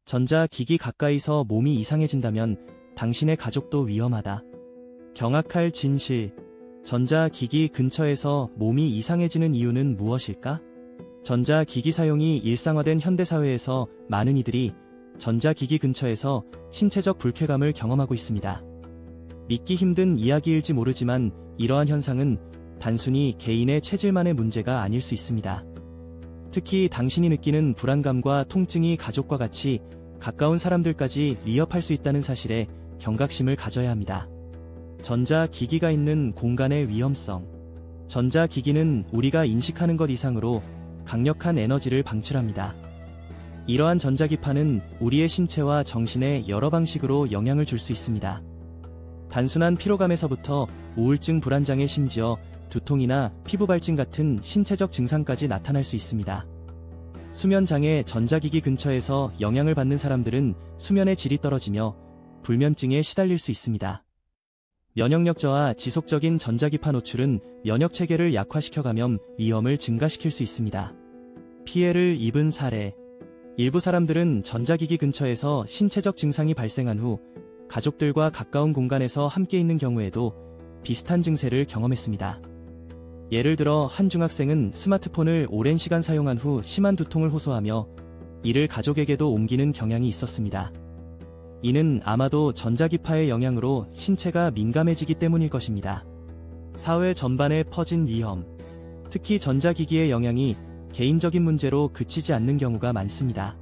전자기기 가까이서 몸이 이상해진다면 당신의 가족도 위험하다. 경악할 진실. 전자기기 근처에서 몸이 이상해지는 이유는 무엇일까? 전자기기 사용이 일상화된 현대사회에서 많은 이들이 전자기기 근처에서 신체적 불쾌감을 경험하고 있습니다. 믿기 힘든 이야기일지 모르지만 이러한 현상은 단순히 개인의 체질만의 문제가 아닐 수 있습니다. 특히 당신이 느끼는 불안감과 통증이 가족과 같이 가까운 사람들까지 위협할 수 있다는 사실에 경각심을 가져야 합니다. 전자기기가 있는 공간의 위험성. 전자기기는 우리가 인식하는 것 이상으로 강력한 에너지를 방출합니다. 이러한 전자기파는 우리의 신체와 정신에 여러 방식으로 영향을 줄 수 있습니다. 단순한 피로감에서부터 우울증 불안장애, 심지어 두통이나 피부 발진 같은 신체적 증상까지 나타날 수 있습니다. 수면장애. 전자기기 근처에서 영향을 받는 사람들은 수면의 질이 떨어지며 불면증에 시달릴 수 있습니다. 면역력 저하. 지속적인 전자기파 노출은 면역체계를 약화시켜 감염 위험을 증가시킬 수 있습니다. 피해를 입은 사례. 일부 사람들은 전자기기 근처에서 신체적 증상이 발생한 후 가족들과 가까운 공간에서 함께 있는 경우에도 비슷한 증세를 경험했습니다. 예를 들어 한 중학생은 스마트폰을 오랜 시간 사용한 후 심한 두통을 호소하며 이를 가족에게도 옮기는 경향이 있었습니다. 이는 아마도 전자기파의 영향으로 신체가 민감해지기 때문일 것입니다. 사회 전반에 퍼진 위험. 특히 전자기기의 영향이 개인적인 문제로 그치지 않는 경우가 많습니다.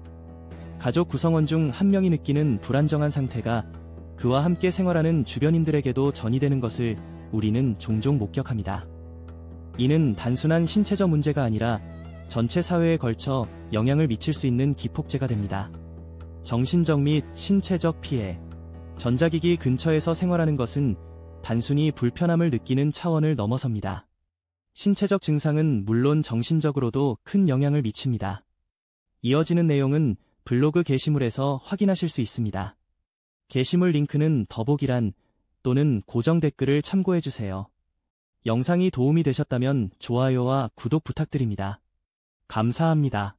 가족 구성원 중 한 명이 느끼는 불안정한 상태가 그와 함께 생활하는 주변인들에게도 전이되는 것을 우리는 종종 목격합니다. 이는 단순한 신체적 문제가 아니라 전체 사회에 걸쳐 영향을 미칠 수 있는 기폭제가 됩니다. 정신적 및 신체적 피해. 전자기기 근처에서 생활하는 것은 단순히 불편함을 느끼는 차원을 넘어섭니다. 신체적 증상은 물론 정신적으로도 큰 영향을 미칩니다. 이어지는 내용은 블로그 게시물에서 확인하실 수 있습니다. 게시물 링크는 더보기란 또는 고정 댓글을 참고해주세요. 영상이 도움이 되셨다면 좋아요와 구독 부탁드립니다. 감사합니다.